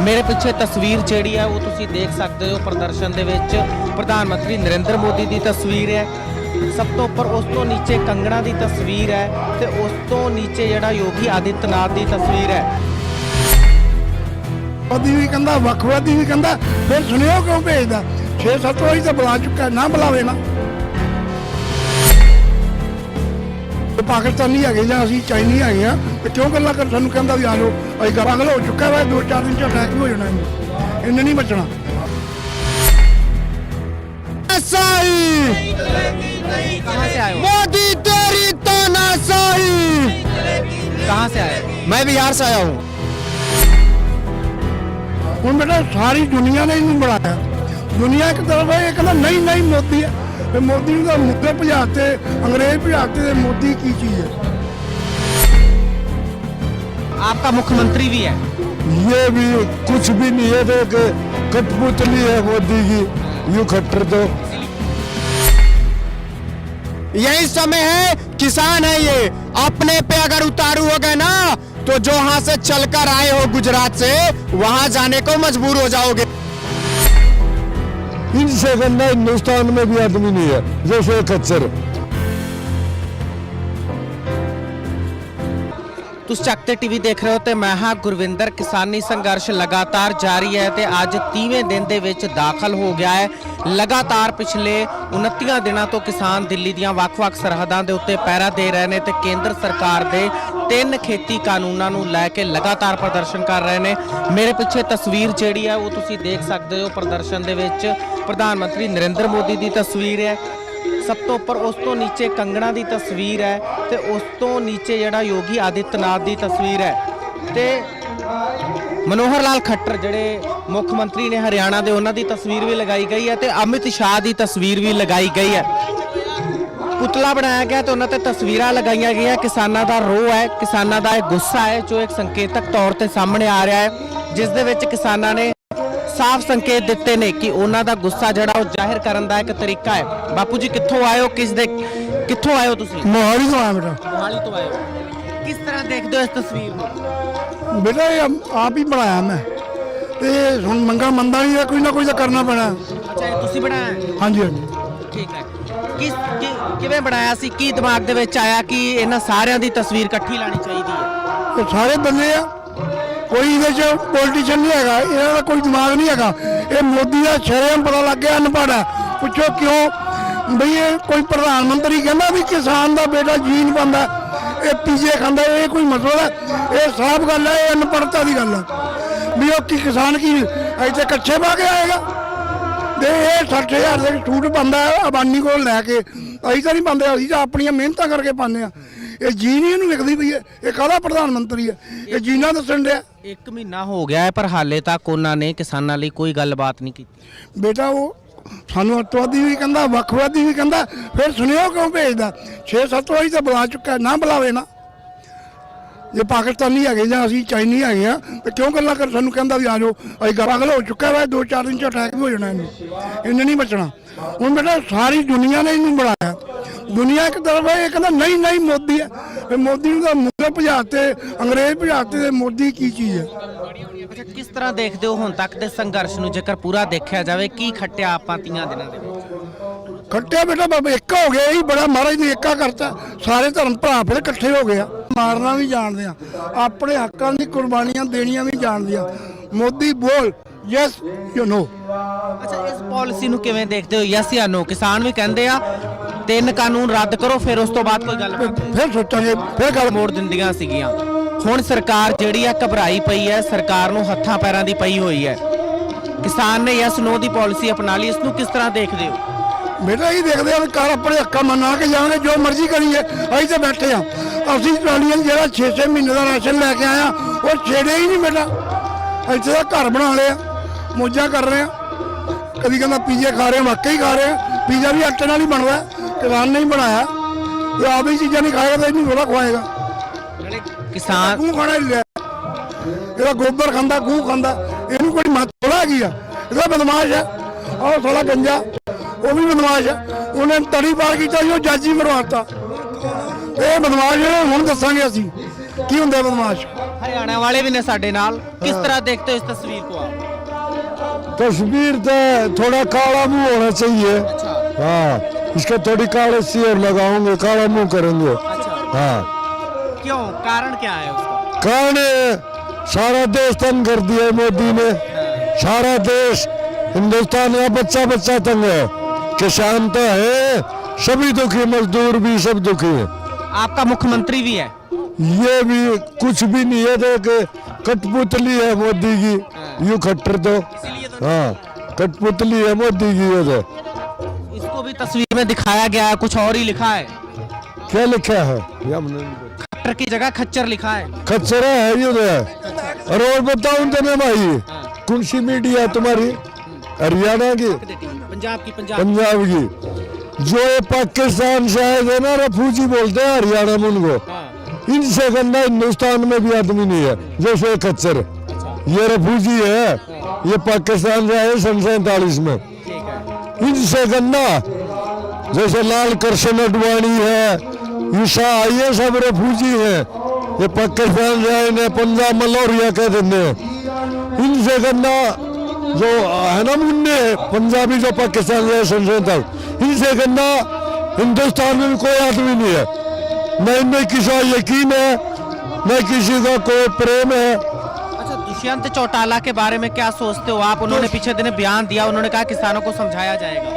मेरे पिछे तस्वीर जिहड़ी है वो तुसीं देख सकते हो। प्रदर्शन दे विच प्रधानमंत्री नरेंद्र मोदी की तस्वीर है, सब तो उपर उस तो नीचे कंगना की तस्वीर है, तो उस तो नीचे जिहड़ा योगी आदित्यनाथ की तस्वीर है। मोदी भी कहता वक्खवादी भी कहता, फिर सुनियो क्यों भेजदा? 6-7 वारी तो बुला चुका, ना बुलावे ना। पाकिस्तानी है ਜਾਂ ਅਸੀਂ ਚਾਈਨੀ ਹੈਗੇ ਆ ਤੇ ਕਿਉਂ ਗੱਲਾਂ ਕਰ ਸਾਨੂੰ ਕਹਿੰਦਾ ਵੀ ਆ ਜਾਓ। ਅਸੀਂ ਗਰਾਂਗਲ ਹੋ ਚੁੱਕਾ ਵਾ, 2-4 ਦਿਨ ਚ ਅਟੈਕ ਵੀ ਹੋ ਜਾਣਾ ਇਹਨੇ ਨਹੀਂ ਬਚਣਾ। कहाँ से आए हो? मोदी तेरी तानाशाही। कहाँ से आए? मैं बिहार से आया हूँ। ਹੁਣ बेटा सारी दुनिया ने ਇਹਨੂੰ ਬਣਾਇਆ। दुनिया एक तरफ है, एक कहना नहीं नहीं मोदी है। ਤੇ ਮੋਦੀ ਨੂੰ ਤਾਂ ਮੁੱਦੇ ਭਜਾਤੇ, ਅੰਗਰੇਜ਼ ਭਜਾਤੇ ਤੇ ਮੋਦੀ ਕੀ ਚੀਜ਼ ਹੈ? आपका मुख्यमंत्री भी है। ये भी कुछ भी नहीं है, देख कठपुतली है मोदी की, यूं खट्टर दो। यही समय है, किसान है ये, अपने पे अगर उतारू हो गए ना तो जो वहां से चलकर आए हो गुजरात से, वहां जाने को मजबूर हो जाओगे। इनसे गंदा हिंदुस्तान में भी आदमी नहीं है जैसे खच्चर। तुस चकते टीवी देख रहे हो तो मैं हाँ गुरविंदर। किसानी संघर्ष लगातार जारी है तो अज 30वें दिन दे विच दाखिल हो गया है। लगातार पिछले 29 दिनों तो किसान दिल्ली दीआं वख-वख सरहदां दे उत्ते पहरा दे रहे हैं तो केंद्र सरकार दे 3 खेती कानूनां नूं लैके लगातार प्रदर्शन कर रहे हैं। मेरे पिछे तस्वीर जिहड़ी है वो तुसीं देख सकते हो। प्रदर्शन दे विच प्रधानमंत्री नरेंद्र मोदी की तस्वीर है, सब तो उपर उस तो नीचे कंगना की तस्वीर है, तो उस तो नीचे जिहड़ा योगी आदित्यनाथ की तस्वीर है। तो मनोहर लाल खट्टर जिहड़े मुख मंत्री ने हरियाणा के, उन्हों की तस्वीर भी लगाई गई है, तो अमित शाह की तस्वीर भी लगाई गई है। पुतला बनाया गया तो उन्होंने तस्वीर लगाई गई। किसानों का रोह है, किसानों का एक गुस्सा है जो एक संकेतक तौर पर सामने आ रहा है, जिस दे विच किसानों ने साफ संकेत दिते ने कि उन्हों का गुस्सा जड़ा जाहिर करने का एक तरीका है। बापू जी कित्थों आए हो, कित्थों आए हो तुसीं? मोहाली तो आया बेटा। मोहाली तो आए हो। किस तरह देखते हो इस तस्वीर में? बेटा ये आप ही बनाया मैं, ते हुण मंगा मंदा नहीं है, कोई ना कोई तो करना पैना। अच्छा ये तुसीं बनाया है? हाँ जी हाँ जी। ठीक है। किवें बनाया सी? की दिमाग दे विच आया कि इन्हां सारिਆਂ ਦੀ तस्वीर इकट्ठी लानी चाहिए है? ये सारे बंदे आ, कोई ਇਹਦੇ ਚ ਪੋਲੀਟੀਸ਼ੀਅਨ ਨਹੀਂ ਹੈਗਾ, ਇਹਨਾਂ ਦਾ ਕੋਈ ਦਿਮਾਗ ਨਹੀਂ ਹੈਗਾ। ਇਹ ਮੋਦੀ ਦਾ ਸ਼ਰਮ ਪਤਾ ਲੱਗ ਗਿਆ, ਅਨਪੜ੍ਹ ਹੈ। ਪੁੱਛੋ ਕਿਉਂ ਬਈ ਇਹ ਕੋਈ ਪ੍ਰਧਾਨ ਮੰਤਰੀ ਕਹਿੰਦਾ ਵੀ ਕਿਸਾਨ ਦਾ ਬੇਟਾ ਜੀ ਨਹੀਂ ਪਾਉਂਦਾ, ਇਹ ਪੀਜੇ ਖਾਂਦਾ, ਇਹ ਕੋਈ ਮਤਲਬ ਹੈ? ਇਹ ਸਾਫ਼ ਗੱਲ ਹੈ, ਇਹ ਅਨਪੜ੍ਹਤਾ ਦੀ ਗੱਲ ਹੈ ਵੀ ਉਹ ਕੀ ਕਿਸਾਨ ਕੀ ਇੱਥੇ ਕੱਚੇ ਪਾ ਕੇ ਆਏਗਾ। ਤੇ ਇਹ 60,000 ਦੇ ਛੂਟ ਪਾਉਂਦਾ ਅਬਾਨੀ ਕੋਲ ਲੈ ਕੇ। ਅਸੀਂ ਤਾਂ ਨਹੀਂ ਪਾਉਂਦੇ, ਅਸੀਂ ਤਾਂ ਆਪਣੀਆਂ ਮਿਹਨਤਾਂ ਕਰਕੇ ਪਾਉਂਦੇ ਆ। ਇਹ ਜੀ ਨਹੀਂ ਇਹਨੂੰ ਵਿਕਦੀ ਪਈ ਹੈ, ਇਹ ਕਾਹਦਾ ਪ੍ਰਧਾਨ ਮੰਤਰੀ ਹੈ? ਇਹ ਜੀਨਾ ਦੱਸਣ ਡਿਆ। 1 ਮਹੀਨਾ ਹੋ ਗਿਆ ਹੈ ਪਰ ਹਾਲੇ ਤੱਕ ਉਹਨਾਂ ਨੇ ਕਿਸਾਨਾਂ ਲਈ ਕੋਈ ਗੱਲਬਾਤ ਨਹੀਂ ਕੀਤੀ। ਬੇਟਾ ਉਹ ਸਾਨੂੰ ਅੱਤਵਾਦੀ ਵੀ ਕਹਿੰਦਾ, ਵੱਖਵਾਦੀ ਵੀ ਕਹਿੰਦਾ, ਫਿਰ ਸੁਣਿਓ ਕਿਉਂ ਭੇਜਦਾ? 6-7 ਵਾਰੀ ਤਾਂ ਬੁਲਾ ਚੁੱਕਾ, ਨਾ ਬੁਲਾਵੇ ਨਾ। ਜੇ ਪਾਕਿਸਤਾਨੀ ਹੈਗੇ ਜਾਂ ਅਸੀਂ ਚਾਈਨੀ ਹੈਗੇ ਆ ਤੇ ਕਿਉਂ ਗੱਲਾਂ ਕਰ ਸਾਨੂੰ ਕਹਿੰਦਾ ਵੀ ਆ ਜਾਓ। ਅਸੀਂ ਗਰਾਂਗਲ ਹੋ ਚੁੱਕਾ ਵਾ, 2-4 ਦਿਨ ਚ ਅਟੈਕ ਵੀ ਹੋ ਜਾਣਾ ਇਹਨੇ ਨਹੀਂ ਬਚਣਾ। ਹੁਣ ਬੇਟਾ ਸਾਰੀ ਦੁਨੀਆ ਨੇ ਇਹਨੂੰ ਬਣਾਇਆ। दुनिया एक तरफ है, एक कहना नहीं नहीं मोदी है। मोदी ਨੂੰ ਤਾਂ ਮੁੱਦੇ ਭਜਾਤੇ, ਅੰਗਰੇਜ਼ ਭਜਾਤੇ ਤੇ ਮੋਦੀ ਕੀ ਚੀਜ਼ ਹੈ? ਅੱਛਾ ਕਿਸ ਤਰ੍ਹਾਂ ਦੇਖਦੇ ਹੋ ਹੁਣ ਤੱਕ ਦੇ ਸੰਘਰਸ਼ ਨੂੰ? ਜੇਕਰ ਪੂਰਾ ਦੇਖਿਆ ਜਾਵੇ ਕੀ ਖੱਟਿਆ ਆਪਾਂ 30 ਦਿਨਾਂ ਦੇ ਵਿੱਚ? ਖੱਟਿਆ ਬੇਟਾ ਬਾਬਾ ਇੱਕ ਹੋ ਗਿਆ, ਹੀ ਬੜਾ ਮਹਾਰਾਜ ਨੇ ਏਕਾ ਕਰਤਾ। ਸਾਰੇ ਧਰਮ ਭਰਾ ਫਿਰ ਇਕੱਠੇ ਹੋ ਗਏ ਆ। ਮਾਰਨਾ ਵੀ ਜਾਣਦੇ ਆ, ਆਪਣੇ ਹੱਕਾਂ ਦੀ ਕੁਰਬਾਨੀਆਂ ਦੇਣੀਆਂ ਵੀ ਜਾਣਦੇ ਆ। ਮੋਦੀ ਬੋਲ ਯੈਸ ਯੂ ਨੋ। ਅੱਛਾ ਇਸ ਪਾਲਿਸੀ ਨੂੰ ਕਿਵੇਂ ਦੇਖਦੇ ਹੋ? ਯੈਸ ਜਾਂ ਨੋ? ਕਿਸਾਨ ਵੀ ਕਹਿੰਦੇ ਆ 3 ਕਾਨੂੰਨ ਰੱਦ ਕਰੋ, ਫਿਰ ਉਸ ਤੋਂ ਬਾਅਦ ਕੋਈ ਗੱਲ ਫਿਰ ਸੋਚਾਂਗੇ, ਫਿਰ ਗੱਲ ਮੋੜ ਦਿੰਦੀਆਂ ਸੀਗੀਆਂ। ਹੁਣ ਸਰਕਾਰ ਜਿਹੜੀ ਆ ਘਬਰਾਈ ਪਈ ਹੈ, ਸਰਕਾਰ ਨੂੰ ਹੱਥਾਂ ਪੈਰਾਂ ਦੀ ਪਈ ਹੋਈ ਹੈ। ਕਿਸਾਨ ਨੇ ਯੈਸ ਨੋ ਦੀ ਪਾਲਿਸੀ ਅਪਣਾ ਲਈ, ਇਸ ਨੂੰ ਕਿਸ ਤਰ੍ਹਾਂ ਦੇਖਦੇ ਹੋ? ਬੇਟਾ ਇਹ ਦੇਖਦੇ ਆ ਘਰ ਆਪਣੇ ਹੱਕਾਂ ਮੰਨਾ ਕੇ ਜਾਵਾਂਗੇ, ਜੋ ਮਰਜ਼ੀ ਕਰੀਏ। ਅਸੀਂ ਤਾਂ ਬੈਠੇ ਆ। ਅਸੀਂ ਟਰਾਲੀਆਂ ਜਿਹੜਾ 6-6 ਮਹੀਨੇ ਦਾ ਰਾਸ਼ਨ ਲੈ ਕੇ ਆਇਆ ਉਹ ਛੇੜਿਆ ਹੀ ਨਹੀਂ ਬੇਟਾ। ਇੱਥੇ ਦਾ ਘਰ ਬਣਾ ਲਿਆ, ਮੌਜਾਂ ਕਰ ਰਹੇ ਆ। ਕਦੀ ਕਹਿੰਦਾ ਪੀਜ਼ੇ ਖਾ ਰਹੇ, ਵਾਕਈ ਖਾ ਰਹੇ ਆ। ਪੀਜ਼ਾ ਵੀ ਆਟੇ ਨਾਲ ਹੀ ਬਣਦਾ, ਕਿਸਾਨ ਨੇ ਹੀ ਬਣਾਇਆ। ਇਹ ਆਪ ਹੀ ਚੀਜ਼ਾਂ ਨਹੀਂ ਖਾਏਗਾ ਤਾਂ ਇਹਨੂੰ ਥੋੜਾ ਖਵਾਏਗਾ। ਕਿਸਾਨ ਗੂੰ ਖਾਣਾ ਹੀ ਲਿਆ, ਇਹਦਾ ਗੋਬਰ ਖਾਂਦਾ, ਗੂੰ ਖਾਂਦਾ, ਇਹਨੂੰ ਕੋਈ ਮਤ ਥੋੜਾ ਹੈਗੀ ਆ। ਇਹਦਾ ਬਦਮਾਸ਼ ਹੈ। ਆਹ ਥੋੜਾ ਗੰਜਾ, ਉਹ ਵੀ ਬਦਮਾਸ਼ ਹੈ। ਉਹਨੇ ਤੜੀ ਪਾਰ ਕੀਤਾ ਜੀ, ਉਹ ਜੱਜ ਹੀ ਮਰਵਾਤਾ। ਇਹ ਬਦਮਾਸ਼ ਹੁਣ ਦੱਸਾਂਗੇ ਅਸੀਂ ਕੀ ਹੁੰਦਾ ਬਦਮਾਸ਼। हरियाणा वाले भी ने साडे नाल, किस तरह देखते हो इस तस्वीर को आप? तस्वीर तो थोड़ा काला मुंह होना चाहिए। अच्छा हाँ, इसका थोड़ी काले सिर लगाओगे, काला मुंह करेंगे। अच्छा, हाँ, क्यों, कारण क्या है उसका? कारण सारा देश तंग कर दिया है मोदी ने। सारा देश, हिंदुस्तान का बच्चा बच्चा तंग है। किसान तो है, सभी दुखी, मजदूर भी सब दुखी है। आपका मुख्यमंत्री भी है। ये भी कुछ भी नहीं है, तो कठपुतली है मोदी की। यूं खट्टर तो इसीलिए तो हाँ, कठपुतली है मोदी की। ये तो इसको भी तस्वीर में दिखाया गया है, कुछ और ही लिखा है। क्या लिखा है? ये हमने नहीं देखा। खट्टर की जगह खच्चर लिखा है। खच्चरा है ये तो। और बताऊं तुम्हें भाई, कौन सी मीडिया तुम्हारी? हरियाणा की, पंजाब की, पंजाब की। जो ये पाकिस्तान से आए थे ना, रफूजी बोलते हैं हरियाणा में उनको। इनसे गंदा हिंदुस्तान में भी आदमी नहीं है जैसे खच्चर। ये रफूजी है, ये पाकिस्तान से आए सन 47 में। इनसे गंदा जैसे लाल कृष्ण अडवाणी है, ईशा, ये सब रफूजी है। ये पाकिस्तान से आए ने, पंजाब मलौरिया कह देते हैं। इनसे गंदा जो है ना मुन्ने पंजाबी, जो पाकिस्तान से सन 47, इनसे गंदा हिंदुस्तान में भी कोई आदमी नहीं है। न इनमें किसी का यकीन है, न किसी का कोई प्रेम है। अच्छा, दुष्यंत चौटाला के बारे में क्या सोचते हो आप? उन्होंने पिछले दिन बयान दिया, उन्होंने कहा किसानों को समझाया जाएगा।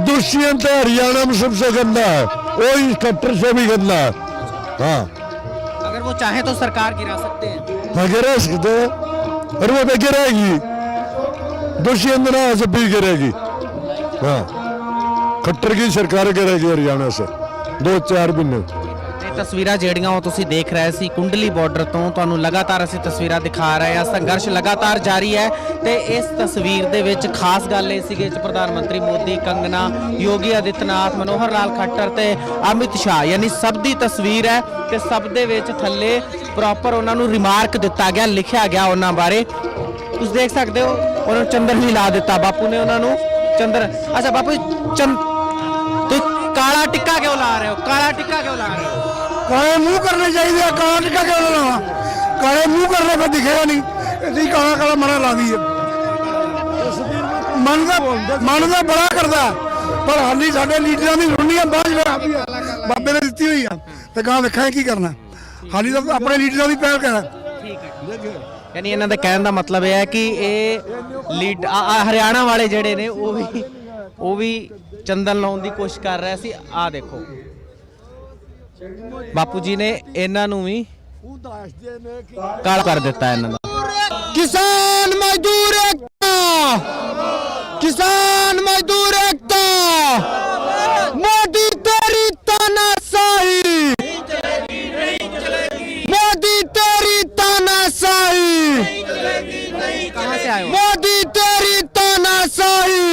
दुष्यंत हरियाणा में सबसे गंदा है, वो इस खट्टर से भी गंदा है। हाँ, अगर वो चाहे तो सरकार गिरा सकते हैं। हाँ गिरा सकते हैं, और वो तो गिरेगी। दुष्यंत ना जब भी गिरेगी। हाँ, खट्टर की सरकार गिरेगी हरियाणा से, 2-4 भी नहीं। ਇਹ ਤਸਵੀਰਾਂ ਜਿਹੜੀਆਂ ਉਹ ਤੁਸੀਂ ਦੇਖ ਰਹੇ ਸੀ ਕੁੰਡਲੀ ਬਾਰਡਰ ਤੋਂ, ਤੁਹਾਨੂੰ ਲਗਾਤਾਰ ਅਸੀਂ ਤਸਵੀਰਾਂ ਦਿਖਾ ਰਹੇ ਹਾਂ। ਸੰਘਰਸ਼ ਲਗਾਤਾਰ ਜਾਰੀ ਹੈ ਤੇ ਇਸ ਤਸਵੀਰ ਦੇ ਵਿੱਚ ਖਾਸ ਗੱਲ ਇਹ ਸੀਗੀ ਕਿ ਪ੍ਰਧਾਨ ਮੰਤਰੀ ਮੋਦੀ, ਕੰਗਨਾ, ਯੋਗੀ ਆਦਿੱਤਿਆਨਾਥ, ਮਨੋਹਰ ਲਾਲ ਖੱਟਰ ਤੇ ਅਮਿਤ ਸ਼ਾਹ, ਯਾਨੀ ਸਭ ਦੀ ਤਸਵੀਰ ਹੈ ਤੇ ਸਭ ਦੇ ਵਿੱਚ ਥੱਲੇ ਪ੍ਰੋਪਰ ਉਹਨਾਂ ਨੂੰ ਰਿਮਾਰਕ ਦਿੱਤਾ ਗਿਆ, ਲਿਖਿਆ ਗਿਆ ਉਹਨਾਂ ਬਾਰੇ। ਤੁਸੀਂ ਦੇਖ ਸਕਦੇ ਹੋ ਉਹਨਾਂ ਨੂੰ ਚੰਦਰ ਵੀ ਲਾ ਦਿੱਤਾ, ਬਾਪੂ ਨੇ ਉਹਨਾਂ ਨੂੰ ਚੰਦਰ। ਅੱਛਾ ਬਾਪੂ, ਤੁਸੀਂ ਕਾਲਾ ਟਿੱਕਾ ਕਿਉਂ ਲਾ ਰਹੇ ਹੋ? ਕਾਲਾ ਟਿੱਕਾ ਕਿਉਂ ਲਾ ਰਹੇ ਹੋ? काले मुंह करने चाहिए, काला टिक्का क्यों लगाना? काले मुंह करने पर दिखेगा नहीं, इसी काला काला मना ला दी है। मन तो बड़ा करता पर हाली साडे लीडर की सुननी है, बाद बाबे ने दी हुई है तो कहाँ देखा की करना। हाली तो अपने लीडर की पहल करना। ਯਾਨੀ ਇਹਨਾਂ ਦਾ ਕਹਿਣ ਦਾ ਮਤਲਬ ਇਹ ਹੈ ਕਿ ਇਹ ਲੀਡ ਹਰਿਆਣਾ ਵਾਲੇ ਜਿਹੜੇ ਨੇ ਉਹ ਵੀ ਚੰਦਨ ਲਾਉਣ ਦੀ ਕੋਸ਼ਿਸ਼ ਕਰ ਰਹੇ ਸੀ। ਆਹ ਦੇਖੋ ਬਾਪੂ ਜੀ ਨੇ ਇਹਨਾਂ ਨੂੰ ਵੀ ਕਾਲ ਕਰ ਦਿੱਤਾ ਇਹਨਾਂ ਦਾ। किसान मजदूर एकता, किसान मजदूर एकता, मोदी तेरी तानाशाही, मोदी तेरी तानाशाही, कहाँ से आए हो? मोदी तेरी तानाशाही।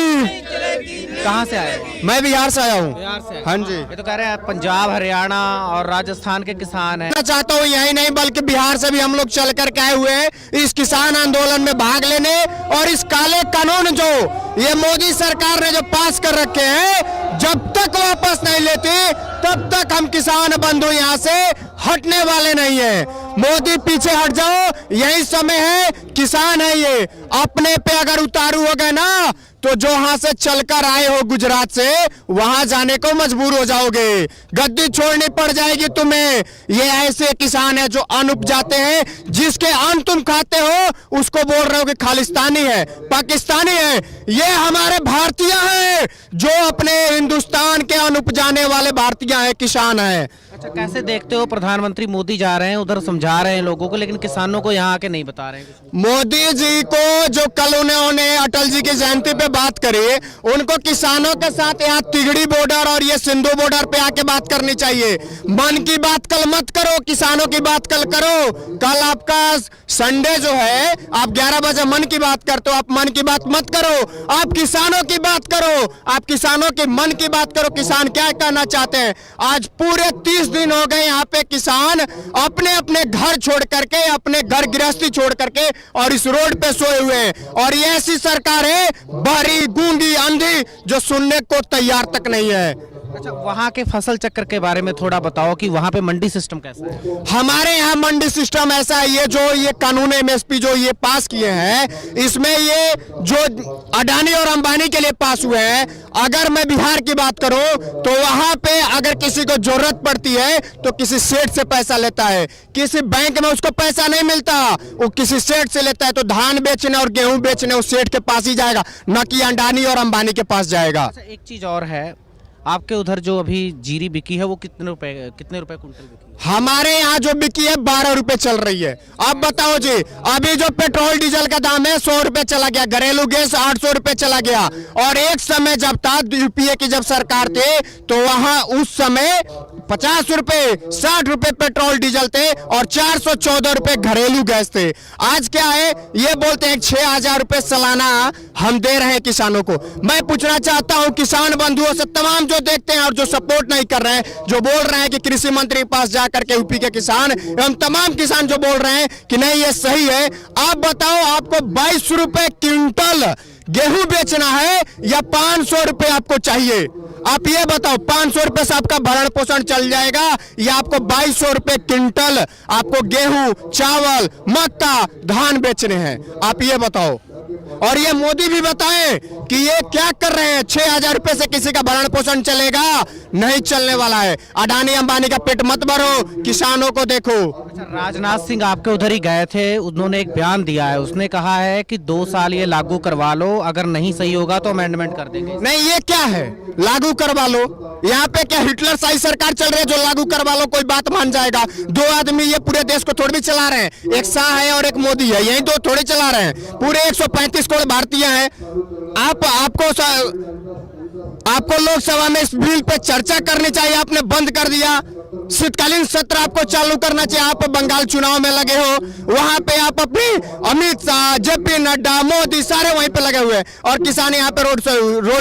कहाँ से आए हो? मैं बिहार से आया हूँ। बिहार से। हाँ जी। ये तो कह रहे हैं पंजाब, हरियाणा और राजस्थान के किसान हैं। मैं चाहता हूँ यही नहीं बल्कि बिहार से भी हम लोग चल कर के आए हुए हैं इस किसान आंदोलन में भाग लेने, और इस काले कानून जो ये मोदी सरकार ने जो पास कर रखे हैं, जब तक वापस नहीं लेती तब तक हम किसान बंधु यहाँ से हटने वाले नहीं है। मोदी पीछे हट जाओ, यही समय है। किसान है ये, अपने पे अगर उतारू हो गए ना तो जो वहां से चलकर आए हो गुजरात से, वहां जाने को मजबूर हो जाओगे, गद्दी छोड़नी पड़ जाएगी तुम्हें। ये ऐसे किसान है जो अन्न उपजाते हैं, जिसके अन्न तुम खाते हो उसको बोल रहे हो कि खालिस्तानी है, पाकिस्तानी है। ये हमारे भारतीय हैं जो अपने हिंदुस्तान के अन्न उपजाने वाले भारतीय हैं, किसान हैं। अच्छा, कैसे देखते हो प्रधानमंत्री मोदी जा रहे हैं उधर, समझा रहे हैं लोगों को, लेकिन किसानों को यहाँ आके नहीं बता रहे हैं कुछ? मोदी जी को जो कल उन्होंने अटल जी की जयंती पे बात करी, उनको किसानों के साथ यहाँ तिगड़ी बॉर्डर और ये सिंधु बॉर्डर पे आके बात करनी चाहिए। मन की बात कल मत करो, किसानों की बात कल करो। कल आपका संडे जो है, आप 11 बजे मन की बात करते हो, आप मन की बात मत करो, आप किसानों की बात करो, आप किसानों के मन की बात करो। किसान क्या कहना चाहते हैं? आज पूरे 30 दिन हो गए यहाँ पे किसान अपने अपने घर छोड़ करके, अपने घर गृहस्थी छोड़ करके और इस रोड पे सोए हुए हैं। और ये ऐसी सरकार है बहरी, गूंगी, अंधी, जो सुनने को तैयार तक नहीं है। अच्छा, वहाँ के फसल चक्र के बारे में थोड़ा बताओ कि वहाँ पे मंडी सिस्टम कैसा है? हमारे यहाँ मंडी सिस्टम ऐसा है, ये कानून एमएसपी जो ये पास किए हैं, इसमें ये जो अडानी और अंबानी के लिए पास हुए हैं, अगर मैं बिहार की बात करूं तो वहां पे अगर किसी को जरूरत पड़ती है तो किसी सेठ से पैसा लेता है, किसी बैंक में उसको पैसा नहीं मिलता, वो किसी सेठ से लेता है, तो धान बेचने और गेहूं बेचने उस सेठ के पास ही जाएगा, न कि अडानी और अंबानी के पास जाएगा। अच्छा, एक चीज और है, आपके उधर जो अभी जीरी बिकी है वो कितने रुपए कुंटल बिकी है? हमारे यहाँ जो बिकी है 12 रुपए चल रही है। अब बताओ जी, अभी जो पेट्रोल डीजल का दाम है 100 रुपए चला गया, घरेलू गैस 800 रुपए चला गया, और एक समय जब था यूपीए की जब सरकार थे तो वहां उस समय 50 रुपए 60 रुपए पेट्रोल डीजल थे और 414 रुपए घरेलू गैस थे। आज क्या है, ये बोलते हैं 6,000 रुपए सालाना हम दे रहे हैं किसानों को। मैं पूछना चाहता हूं किसान बंधुओं से, तमाम जो देखते हैं और जो सपोर्ट नहीं कर रहे हैं, जो बोल रहे हैं कि कृषि मंत्री के पास जाकर के यूपी के किसान एवं तमाम किसान जो बोल रहे हैं कि नहीं ये सही है, आप बताओ आपको 22 रुपए क्विंटल गेहूं बेचना है या 500 रुपए आपको चाहिए? आप ये बताओ, 500 रुपए से आपका भरण पोषण चल जाएगा या आपको 2200 रुपए क्विंटल आपको गेहूं, चावल, मक्का, धान बेचने हैं? आप ये बताओ। और ये मोदी भी बताएं कि ये क्या कर रहे हैं। 6,000 रुपए से किसी का भरण पोषण चलेगा? नहीं चलने वाला है। अडानी अंबानी का पेट मत भरो, किसानों को देखो। अच्छा, राजनाथ सिंह आपके उधर ही गए थे, उन्होंने एक बयान दिया है, उसने कहा है कि 2 साल ये लागू करवा लो, अगर नहीं सही होगा तो अमेंडमेंट कर देंगे। नहीं, ये क्या है लागू करवा लो? यहाँ पे क्या हिटलर शाही सरकार चल रही है जो लागू करवा लो कोई बात मान जाएगा? 2 आदमी ये पूरे देश को थोड़ी भी चला रहे हैं, एक शाह है और एक मोदी है, यही 2 थोड़े चला रहे हैं। पूरे 135 करोड़ भारतीय हैं। आपको लोकसभा में इस बिल पे चर्चा करनी चाहिए, आपने बंद कर दिया। शीतकालीन सत्र आपको चालू करना चाहिए। आप बंगाल चुनाव में लगे हो, वहां पे आप अपनी अमित शाह, जेपी नड्डा, मोदी सारे वहीं पे लगे हुए हैं और किसान यहाँ पे रोड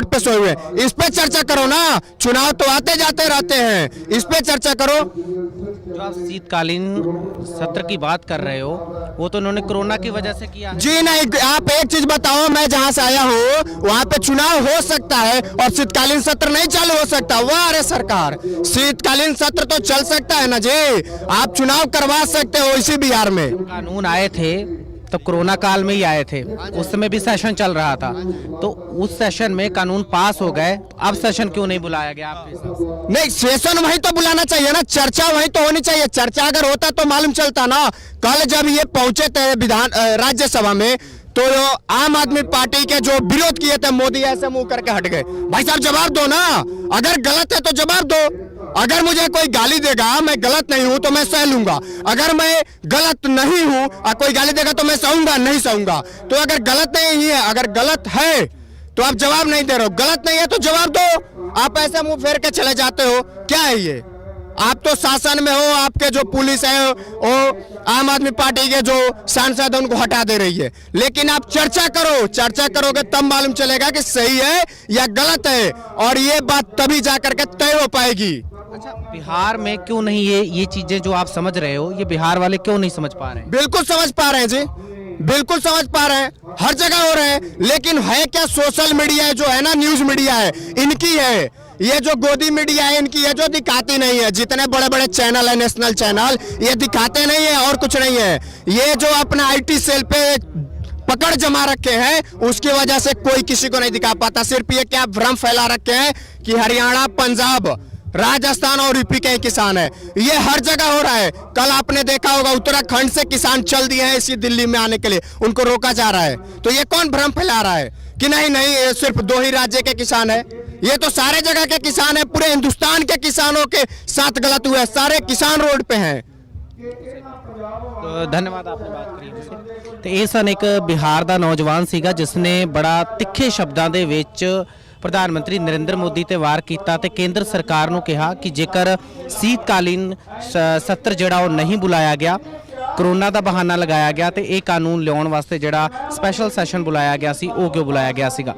पे सोए हुए हैं। इस पे चर्चा करो ना, चुनाव तो आते जाते रहते हैं, इस पे चर्चा करो। जो आप शीतकालीन सत्र की बात कर रहे हो वो तो उन्होंने कोरोना की वजह से किया है। जी नहीं, आप एक चीज बताओ, मैं जहां से आया हूँ वहां पे चुनाव हो सकता है और शीतकालीन सत्र नहीं चालू हो सकता? वाह रे सरकार, शीतकालीन सत्र तो चल सकता है ना जी, आप चुनाव करवा सकते हो इसी बिहार में। कानून आए थे तो कोरोना काल में ही आए थे, उस समय भी सेशन चल रहा था, तो उस सेशन में कानून पास हो गए, अब सेशन क्यों नहीं बुलाया गया आपके हिसाब से? नहीं, सेशन वहीं तो बुलाना चाहिए ना, चर्चा वहीं तो होनी चाहिए। चर्चा अगर होता तो मालूम चलता ना। कल जब ये पहुंचे थे राज्यसभा में तो आम आदमी पार्टी के जो विरोध किए थे, मोदी ऐसे मुंह करके हट गए। भाई साहब जवाब दो ना, अगर गलत है तो जवाब दो। अगर मुझे कोई गाली देगा, मैं गलत नहीं हूं तो मैं सह लूंगा। अगर मैं गलत नहीं हूं और कोई गाली देगा तो मैं सहूंगा नहीं सहूंगा। तो अगर गलत नहीं है, अगर गलत है तो आप जवाब नहीं दे रहे हो, गलत नहीं है तो जवाब दो। आप ऐसे मुंह फेर के चले जाते हो, क्या है ये? आप तो शासन में हो, आपके जो पुलिस है वो आम आदमी पार्टी के जो सांसद है उनको हटा दे रही है, लेकिन आप चर्चा करो। चर्चा करोगे तब मालूम चलेगा कि सही है या गलत है, और ये बात तभी जाकर के तय हो पाएगी। अच्छा, बिहार में क्यों नहीं ये चीजें जो आप समझ रहे हो, ये बिहार वाले क्यों नहीं समझ पा रहे हैं? बिल्कुल समझ पा रहे हैं जी, बिल्कुल समझ पा रहे हैं, हर जगह हो रहे हैं, लेकिन है क्या, सोशल मीडिया जो है ना, न्यूज मीडिया है, इनकी है। ये जो गोदी मीडिया है इनकी है, जो दिखाती नहीं है। जितने बड़े बड़े चैनल है, नेशनल चैनल, ये दिखाते नहीं है और कुछ नहीं है। ये जो अपना IT सेल पे पकड़ जमा रखे हैं, उसकी वजह से कोई किसी को नहीं दिखा पाता। सिर्फ ये क्या भ्रम फैला रखे हैं कि हरियाणा, पंजाब, राजस्थान और यूपी के किसान है। ये हर जगह हो रहा है। कल आपने देखा होगा उत्तराखंड से किसान चल दिए हैं इसी दिल्ली में आने के लिए, उनको रोका जा रहा है। तो ये कौन भ्रम फैला रहा है कि नहीं नहीं ये सिर्फ 2 ही राज्य के किसान है? ये तो सारे जगह के किसान है, पूरे हिंदुस्तान के किसानों के साथ गलत हुआ है, सारे किसान रोड पे हैं। तो धन्यवाद, आपने बात करी हमसे। ਤੇ ਇਹ ਸਨ ਇੱਕ ਬਿਹਾਰ ਦਾ ਨੌਜਵਾਨ ਸੀਗਾ ਜਿਸ ਨੇ ਬੜਾ ਤਿੱਖੇ ਸ਼ਬਦਾਂ ਦੇ ਵਿੱਚ ਪ੍ਰਧਾਨ ਮੰਤਰੀ ਨਰਿੰਦਰ ਮੋਦੀ ਤੇ ਵਾਰ ਕੀਤਾ ਤੇ ਕੇਂਦਰ ਸਰਕਾਰ ਨੂੰ ਕਿਹਾ ਕਿ ਜੇਕਰ ਸ਼ੀਤਕਾਲੀਨ ਸੱਤਰ ਜਿਹੜਾ ਉਹ ਨਹੀਂ ਬੁਲਾਇਆ ਗਿਆ, कोरोना का बहाना लगाया गया तो यह कानून लियाउण वास्ते जिहड़ा स्पैशल सैशन बुलाया गया सी, वो क्यों बुलाया गया सीगा।